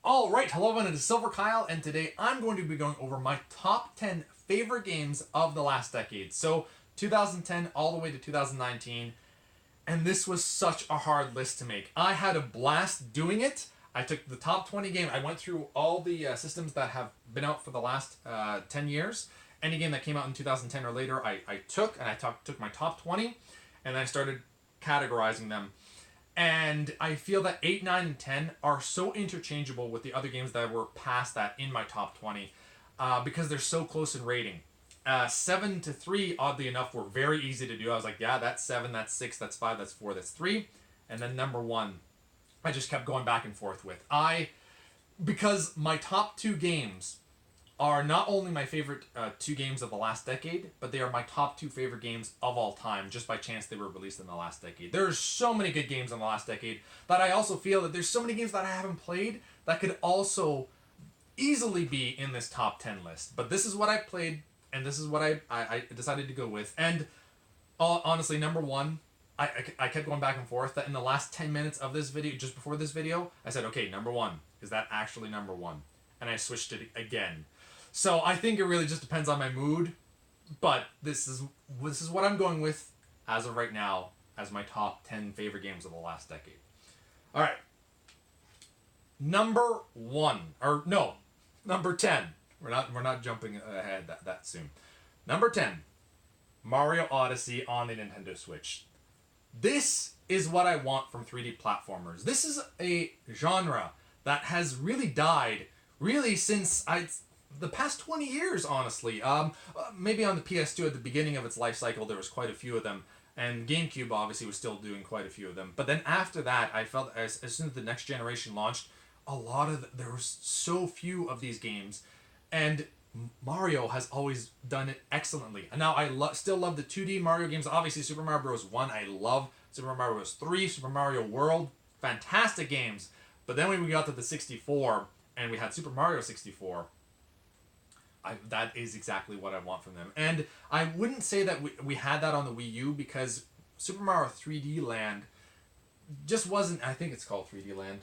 Alright, hello everyone, it is silverkyle, and today I'm going to be going over my top 10 favorite games of the last decade. So, 2010 all the way to 2019, and this was such a hard list to make. I had a blast doing it. I took the top 20 game, I went through all the systems that have been out for the last 10 years. Any game that came out in 2010 or later, I took my top 20, and I started categorizing them. And I feel that 8, 9, and 10 are so interchangeable with the other games that were past that in my top 20 because they're so close in rating. 7 to 3, oddly enough, were very easy to do. I was like, yeah, that's 7, that's 6, that's 5, that's 4, that's 3. And then number 1, I just kept going back and forth with. Because my top 2 games are not only my favorite 2 games of the last decade, but they are my top 2 favorite games of all time, just by chance they were released in the last decade. There's so many good games in the last decade, but I also feel that there's so many games that I haven't played that could also easily be in this top 10 list. But this is what I played, and this is what I decided to go with. And honestly, number 1, I kept going back and forth, that in the last 10 minutes of this video, just before this video, I said, okay, number 1, is that actually number 1? And I switched it again. So I think it really just depends on my mood, but this is what I'm going with as of right now as my top 10 favorite games of the last decade. All right. Number 10. We're not jumping ahead that soon. Number 10, Mario Odyssey on the Nintendo Switch. This is what I want from 3D platformers. This is a genre that has really died since the past 20 years, honestly. Maybe on the PS2 at the beginning of its life cycle, there was quite a few of them. And GameCube, obviously, was still doing quite a few of them. But then after that, I felt as soon as the next generation launched, there was so few of these games. And Mario has always done it excellently. And now I still love the 2D Mario games. Obviously, Super Mario Bros. 1, I love. Super Mario Bros. 3, Super Mario World, fantastic games. But then when we got to the 64, and we had Super Mario 64, that is exactly what I want from them. And I wouldn't say that we had that on the Wii U, because Super Mario 3D Land just wasn't, I think it's called 3D Land,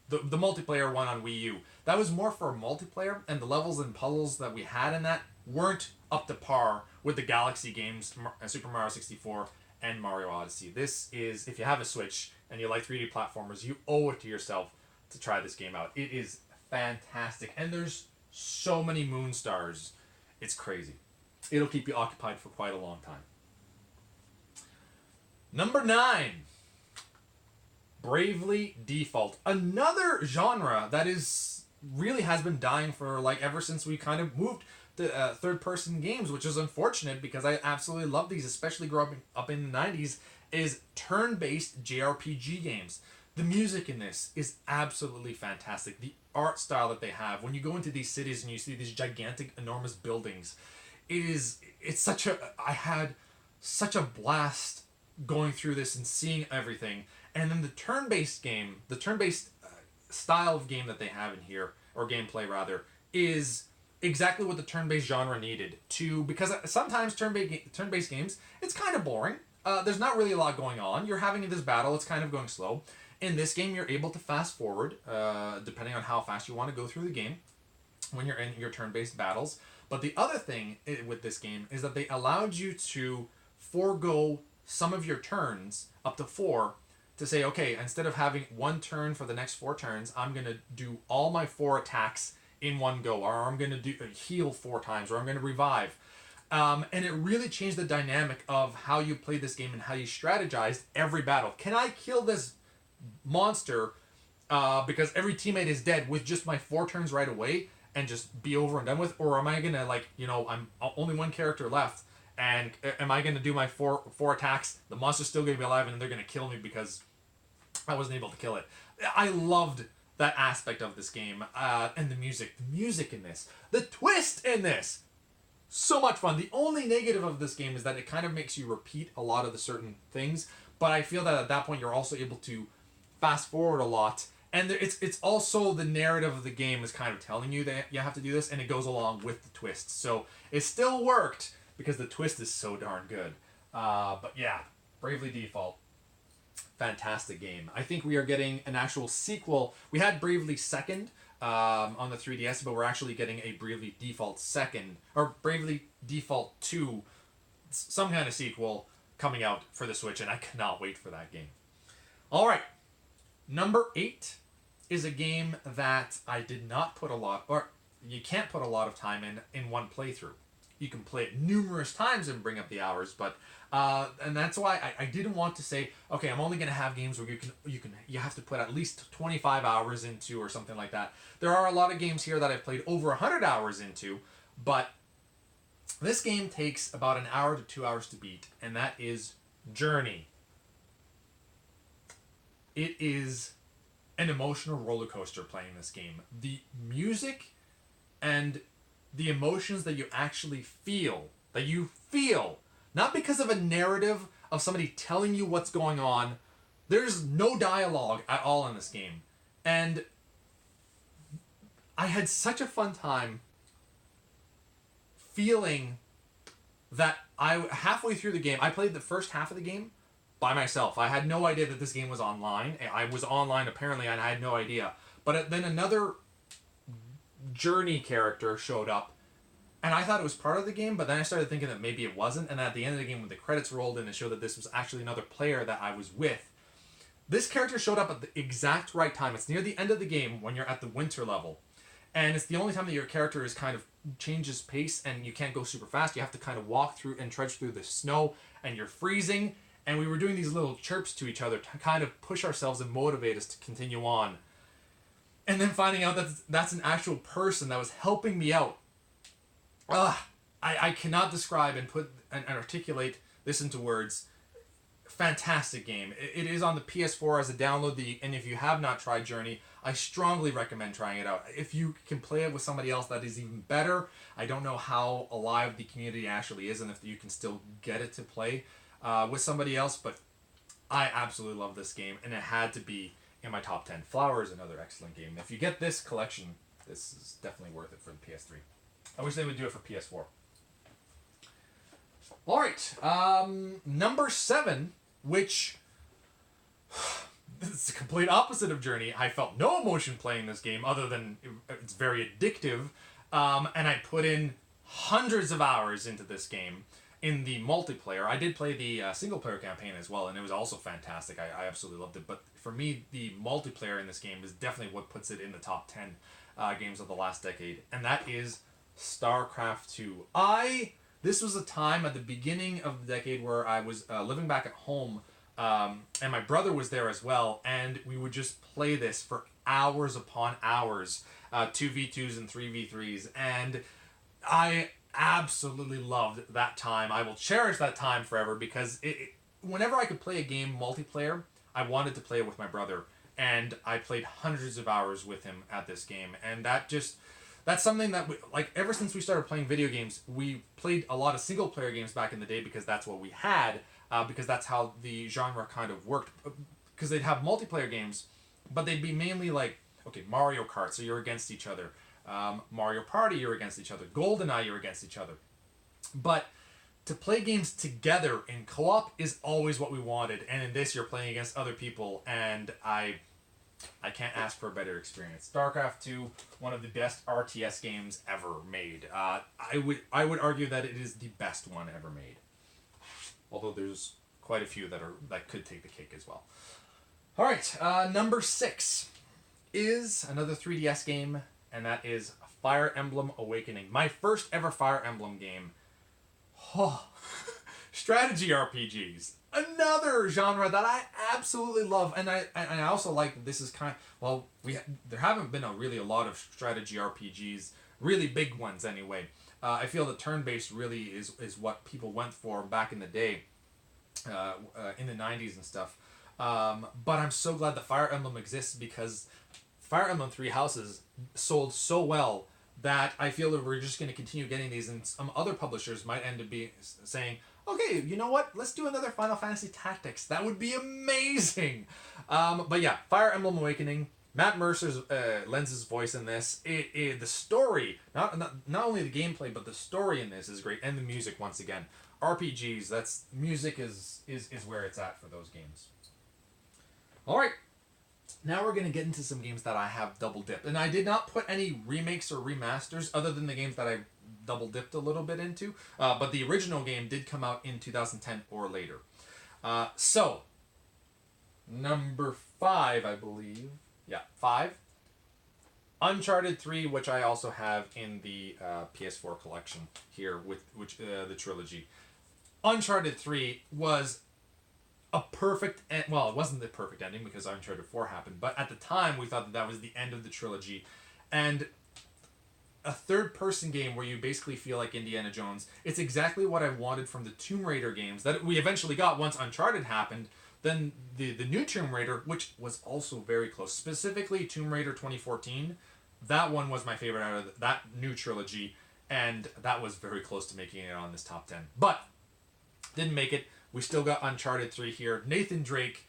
the multiplayer one on Wii U. That was more for multiplayer, and the levels and puzzles that we had in that weren't up to par with the Galaxy games, Super Mario 64 and Mario Odyssey. This is, if you have a Switch and you like 3D platformers, you owe it to yourself to try this game out. It is fantastic, and there's so many moon stars. It's crazy. It'll keep you occupied for quite a long time. Number 9, Bravely Default. Another genre that really has been dying for ever since we kind of moved to third-person games, which is unfortunate because I absolutely love these, especially growing up in the 90s, is turn-based JRPG games. The music in this is absolutely fantastic. The art style that they have, when you go into these cities and you see these gigantic, enormous buildings, I had such a blast going through this and seeing everything. And then the turn-based style of game that they have in here, or gameplay rather, is exactly what the turn-based genre needed because sometimes turn-based games, it's kind of boring. There's not really a lot going on. You're having this battle, it's kind of going slow. In this game, you're able to fast forward, depending on how fast you want to go through the game when you're in your turn-based battles. But the other thing with this game is that they allowed you to forego some of your turns, up to 4, to say, okay, instead of having 1 turn for the next 4 turns, I'm going to do all my 4 attacks in one go, or I'm going to heal 4 times, or I'm going to revive. And it really changed the dynamic of how you play this game and how you strategized every battle. Can I kill this monster because every teammate is dead with just my 4 turns right away and just be over and done with? Or am I going to, I'm only 1 character left, and am I going to do my 4 attacks? The monster's still going to be alive, and they're going to kill me because I wasn't able to kill it. I loved that aspect of this game. And the music in this. The twist in this. So much fun. The only negative of this game is that it kind of makes you repeat a lot of the certain things. But I feel that at that point you're also able to fast forward a lot. And it's also the narrative of the game is kind of telling you that you have to do this, and it goes along with the twist. So it still worked because the twist is so darn good. But yeah, Bravely Default. fantastic game. I think we are getting an actual sequel. We had Bravely Second on the 3DS, but we're actually getting a Bravely Default Second, or Bravely Default 2, some kind of sequel coming out for the Switch, and I cannot wait for that game. All right, number 8 is a game that I did not put a lot, or you can't put a lot of time in one playthrough. You can play it numerous times and bring up the hours, but and that's why I didn't want to say, okay, I'm only going to have games where you have to put at least 25 hours into or something like that. There are a lot of games here that I've played over 100 hours into, but this game takes about an hour to 2 hours to beat, and that is Journey. It is an emotional roller coaster playing this game. The music and the emotions that you actually feel, not because of a narrative of somebody telling you what's going on. There's no dialogue at all in this game. And I had such a fun time feeling that halfway through the game, I played the first half of the game by myself. I had no idea that this game was online. I was online apparently, and I had no idea. But then another Journey character showed up, and I thought it was part of the game, but then I started thinking that maybe it wasn't, and at the end of the game when the credits rolled in, it showed that this was actually another player that I was with. This character showed up at the exact right time. It's near the end of the game when you're at the winter level, and it's the only time that your character is kind of changes pace, and you can't go super fast. You have to kind of walk through and trudge through the snow, and you're freezing, and we were doing these little chirps to each other to kind of push ourselves and motivate us to continue on. And then finding out that that's an actual person that was helping me out. I cannot describe and put and articulate this into words. Fantastic game. It is on the PS4 as a download, and if you have not tried Journey, I strongly recommend trying it out. If you can play it with somebody else, that is even better. I don't know how alive the community actually is and if you can still get it to play with somebody else, but I absolutely love this game, and it had to be in my top 10. Flower is another excellent game. If you get this collection, this is definitely worth it for the PS3. I wish they would do it for PS4. All right, number 7, which it's the complete opposite of Journey. I felt no emotion playing this game other than it's very addictive, and I put in hundreds of hours into this game. In the multiplayer, I did play the single-player campaign as well, and it was also fantastic. I absolutely loved it. But for me, the multiplayer in this game is definitely what puts it in the top 10 games of the last decade, and that is Starcraft II. This was a time at the beginning of the decade where I was living back at home, and my brother was there as well, and we would just play this for hours upon hours, 2v2s and 3v3s, and I absolutely loved that time. I will cherish that time forever because whenever I could play a game multiplayer, I wanted to play it with my brother, and I played hundreds of hours with him at this game, and that's something that ever since we started playing video games, we played a lot of single player games back in the day because that's what we had, because that's how the genre kind of worked, because they'd have multiplayer games, but they'd be mainly Mario Kart, so you're against each other. Mario Party, you're against each other. GoldenEye, you're against each other. But to play games together in co-op is always what we wanted. And in this, you're playing against other people, and I can't ask for a better experience. StarCraft II, one of the best RTS games ever made. I would argue that it is the best one ever made. Although there's quite a few that could take the cake as well. All right, number 6 is another 3DS game, and that is Fire Emblem Awakening. My first ever Fire Emblem game. Oh, strategy RPGs. Another genre that I absolutely love, and I also like that this is there haven't been really a lot of strategy RPGs, really big ones anyway. I feel that turn-based really is what people went for back in the day, in the 90s and stuff. But I'm so glad that Fire Emblem exists because Fire Emblem Three Houses sold so well that I feel that we're just going to continue getting these, and some other publishers might end up saying, okay, you know what? Let's do another Final Fantasy Tactics. That would be amazing. But yeah, Fire Emblem Awakening. Matt Mercer lends his voice in this. The story, not only the gameplay, but the story in this is great, and the music once again. RPGs, music is where it's at for those games. All right. Now we're going to get into some games that I have double dipped. And I did not put any remakes or remasters other than the games that I double dipped a little bit into. But the original game did come out in 2010 or later. So, number 5, I believe. Yeah, 5. Uncharted 3, which I also have in the PS4 collection here, with the trilogy. Uncharted 3 was a perfect well, it wasn't the perfect ending because Uncharted 4 happened, but at the time we thought that that was the end of the trilogy. And a third-person game where you basically feel like Indiana Jones, it's exactly what I wanted from the Tomb Raider games that we eventually got once Uncharted happened. Then the new Tomb Raider, which was also very close, specifically Tomb Raider 2014, that one was my favorite out of that new trilogy, and that was very close to making it on this top 10. But didn't make it. We still got Uncharted 3 here. Nathan Drake,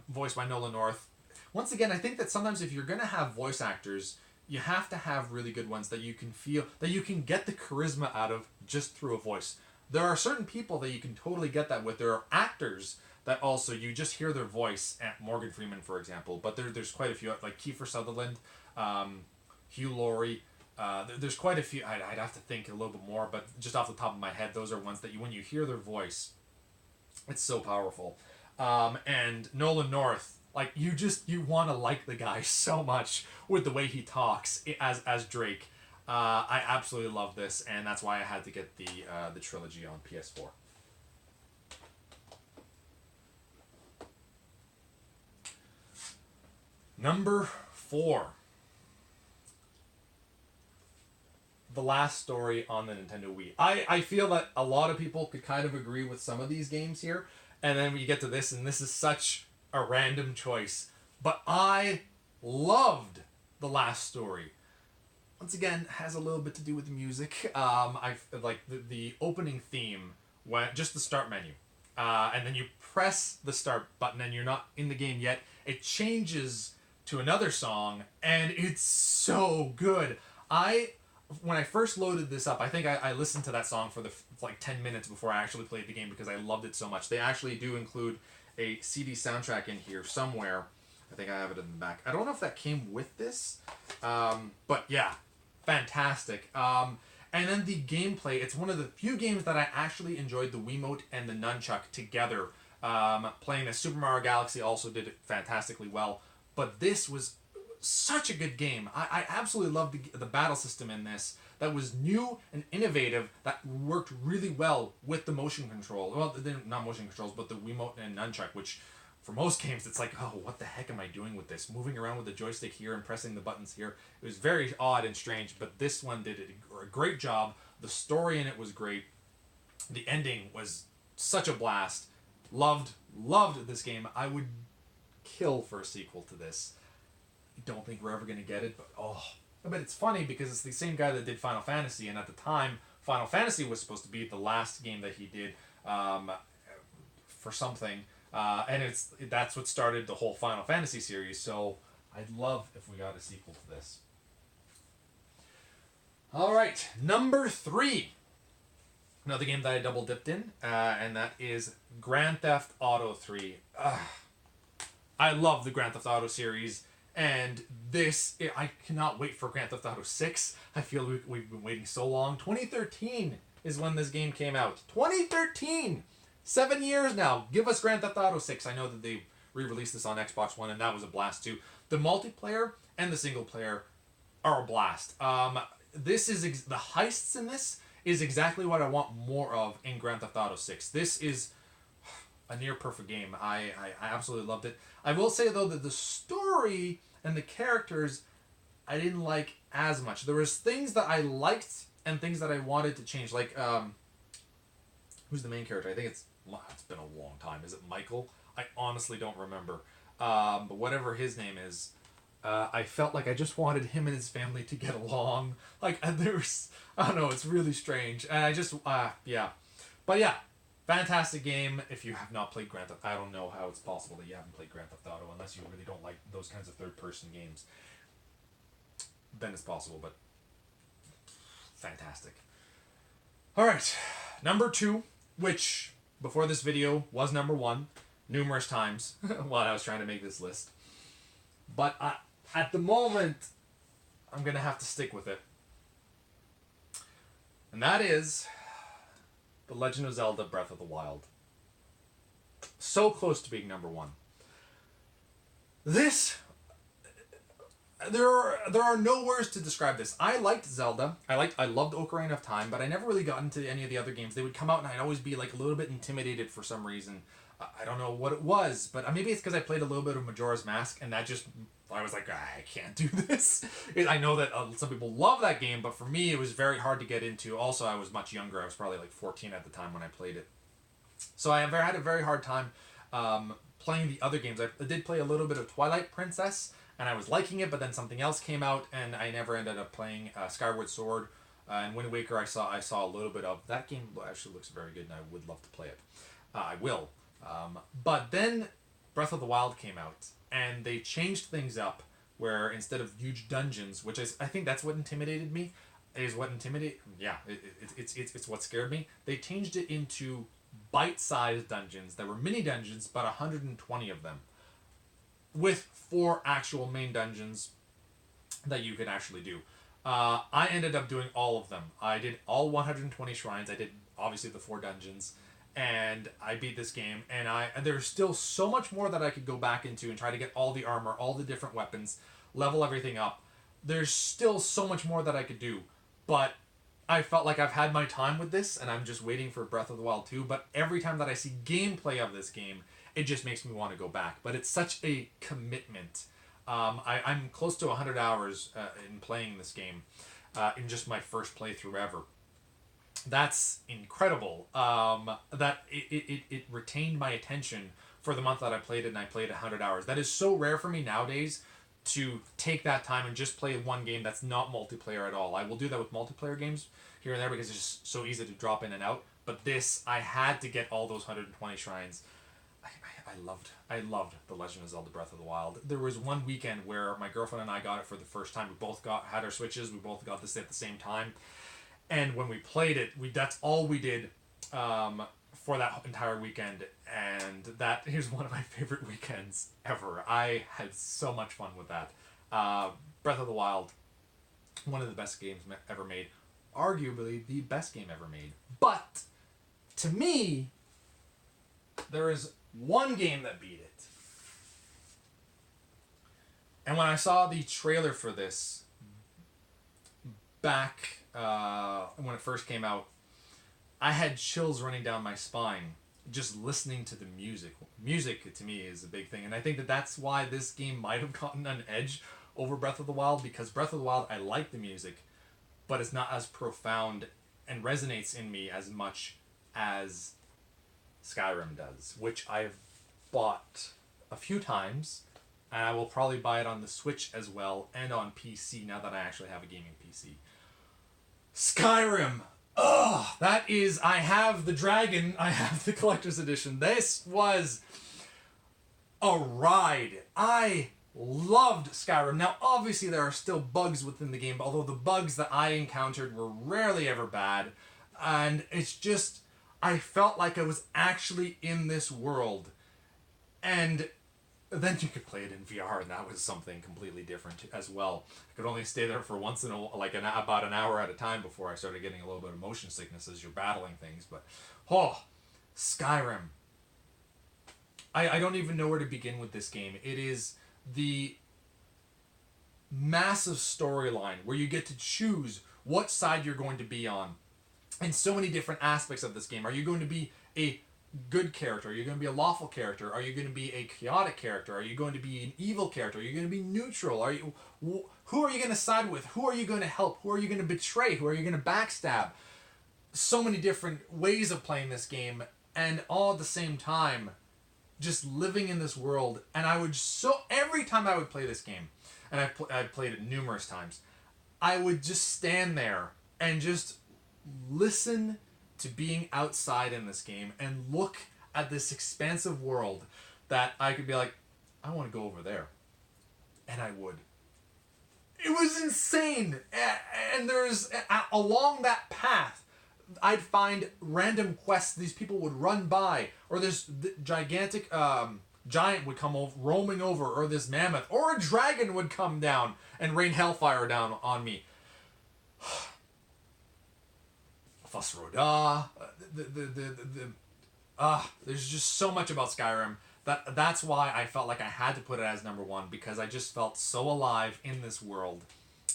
voiced by Nolan North. Once again, I think that sometimes if you're going to have voice actors, you have to have really good ones that you can feel, that you can get the charisma out of just through a voice. There are certain people that you can totally get that with. There are actors that also, you just hear their voice, at Morgan Freeman, for example. But there's quite a few, like Kiefer Sutherland, Hugh Laurie. There's quite a few. I'd have to think a little bit more, but just off the top of my head, those are ones that when you hear their voice, it's so powerful. And Nolan North, like, you want to like the guy so much with the way he talks as Drake. I absolutely love this, and that's why I had to get the trilogy on PS4. Number 4. The Last Story on the Nintendo Wii. I feel that a lot of people could kind of agree with some of these games here, and then we get to this, and this is such a random choice, but I loved The Last Story. Once again, has a little bit to do with the music. I like the opening theme, when just the start menu, and then you press the start button, and you're not in the game yet. It changes to another song, and it's so good. When I first loaded this up, I think I listened to that song for like 10 minutes before I actually played the game because I loved it so much. They actually do include a CD soundtrack in here somewhere. I think I have it in the back. I don't know if that came with this, but yeah, fantastic. And then the gameplay, it's one of the few games that I actually enjoyed the Wiimote and the Nunchuck together. Playing as Super Mario Galaxy also did it fantastically well, but this was such a good game. I absolutely loved the battle system in this. That was new and innovative. That worked really well with the motion control. Well, they're not motion controls, but the Wiimote and Nunchuck, which for most games, it's like, oh, what the heck am I doing with this? Moving around with the joystick here and pressing the buttons here. It was very odd and strange, but this one did a great job. The story in it was great. The ending was such a blast. Loved this game. I would kill for a sequel to this. Don't think we're ever going to get it, but it's funny because it's the same guy that did Final Fantasy, and at the time Final Fantasy was supposed to be the last game that he did for something, and that's what started the whole Final Fantasy series. So I'd love if we got a sequel to this. All right, number 3, another game that I double dipped in, and that is Grand Theft Auto 3. I love the Grand Theft Auto series. And I cannot wait for Grand Theft Auto 6. I feel we've been waiting so long. 2013 is when this game came out. 2013! 7 years now. Give us Grand Theft Auto 6. I know that they re-released this on Xbox One, and that was a blast too. The multiplayer and the single player are a blast. This is the heists in this is exactly what I want more of in Grand Theft Auto 6. This is a near perfect game. I absolutely loved it. I will say though that the story and the characters I didn't like as much. There was things that I liked and things that I wanted to change. Like who's the main character? I think it's been a long time. Is it Michael? I honestly don't remember. But whatever his name is, I felt like I just wanted him and his family to get along. Like there's, I don't know, it's really strange. And I just yeah. But yeah, fantastic game. If you have not played Grand Theft, I don't know how it's possible that you haven't played Grand Theft Auto unless you really don't like those kinds of third-person games. Then it's possible, but fantastic. All right, number 2, which before this video was number 1, numerous times while I was trying to make this list. But at the moment, I'm going to have to stick with it. And that is The Legend of Zelda Breath of the Wild. So close to being number one. This... There are no words to describe this. I liked Zelda. I loved Ocarina of Time, but I never really got into any of the other games. They would come out and I'd always be like a little bit intimidated for some reason. I don't know what it was, but maybe it's because I played a little bit of Majora's Mask, and that just... I was like, I can't do this. I know that some people love that game, but for me, it was very hard to get into. Also, I was much younger. I was probably like 14 at the time when I played it. So I had a very hard time playing the other games. I did play a little bit of Twilight Princess, and I was liking it, but then something else came out, and I never ended up playing Skyward Sword. And Wind Waker, I saw a little bit of. That game actually looks very good, and I would love to play it. I will. But then Breath of the Wild came out, and they changed things up, where instead of huge dungeons, which I think that's what intimidated me, it's what scared me. They changed it into bite-sized dungeons that were mini dungeons, but 120 of them, with 4 actual main dungeons that you could actually do. I ended up doing all of them. I did all 120 shrines. I did obviously the 4 dungeons, and I beat this game. And there's still so much more that I could go back into and try to get all the armor, all the different weapons, level everything up. There's still so much more that I could do, but I felt like I've had my time with this, and I'm just waiting for Breath of the Wild 2. But every time that I see gameplay of this game, it just makes me want to go back. But it's such a commitment. I'm close to 100 hours in playing this game in just my first playthrough ever. That's incredible. That it retained my attention for the month that I played it, and I played 100 hours. That is so rare for me nowadays to take that time and just play one game that's not multiplayer at all. I will do that with multiplayer games here and there because it's just so easy to drop in and out. But this, I had to get all those 120 shrines. I loved The Legend of Zelda Breath of the Wild. There was one weekend where my girlfriend and I got it for the first time. We both had our Switches. We both got this at the same time. And when we played it, that's all we did for that entire weekend. And that is one of my favorite weekends ever. I had so much fun with that. Breath of the Wild, one of the best games ever made. Arguably the best game ever made. But to me, there is one game that beat it. And when I saw the trailer for this back when it first came out, I had chills running down my spine just listening to the music. Music, to me, is a big thing. And I think that's why this game might have gotten an edge over Breath of the Wild, because Breath of the Wild, I like the music, but it's not as profound and resonates in me as much as Skyrim does, which I've bought a few times, and I will probably buy it on the Switch as well, and on PC now that I actually have a gaming PC. Skyrim! Ugh! That is, I have the dragon, I have the collector's edition. This was a ride. I loved Skyrim. Now, obviously, there are still bugs within the game, although the bugs that I encountered were rarely ever bad, and it's just... I felt like I was actually in this world. And then you could play it in VR, and that was something completely different as well. I could only stay there for about an hour at a time before I started getting a little bit of motion sickness as you're battling things. But, Skyrim. I don't even know where to begin with this game. It is the massive storyline where you get to choose what side you're going to be on. And so many different aspects of this game. Are you going to be a good character? Are you going to be a lawful character? Are you going to be a chaotic character? Are you going to be an evil character? Are you going to be neutral? Who are you going to side with? Who are you going to help? Who are you going to betray? Who are you going to backstab? So many different ways of playing this game, and all at the same time, just living in this world. And every time I would play this game, and I've played it numerous times, I would just stand there and just listen to being outside in this game and look at this expansive world that I could be like, I want to go over there. And I would. It was insane. And there's, along that path, I'd find random quests these people would run by, or this gigantic giant would come over, roaming over, or this mammoth, or a dragon would come down and rain hellfire down on me. Fussroda. There's just so much about Skyrim. That's why I felt like I had to put it as number one, because I just felt so alive in this world.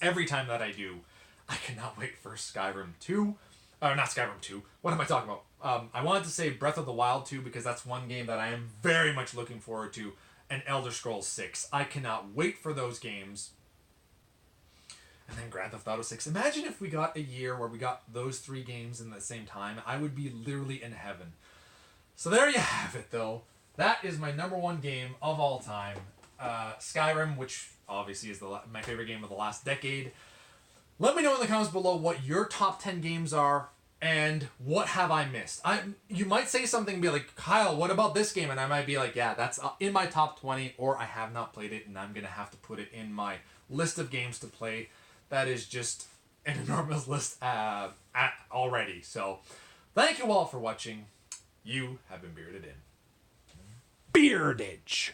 Every time that I do, I cannot wait for Skyrim 2. Not Skyrim 2. What am I talking about? I wanted to say Breath of the Wild 2, because that's one game that I am very much looking forward to, and Elder Scrolls 6. I cannot wait for those games. And then Grand Theft Auto 6. Imagine if we got a year where we got those 3 games in the same time. I would be literally in heaven. So there you have it, though. That is my number one game of all time. Skyrim, which obviously is my favorite game of the last decade. Let me know in the comments below what your top 10 games are and what have I missed. You might say something and be like, Kyle, what about this game? And I might be like, yeah, that's in my top 20, or I have not played it and I'm going to have to put it in my list of games to play. That is just an enormous list already. So thank you all for watching. You have been bearded in. Beardage.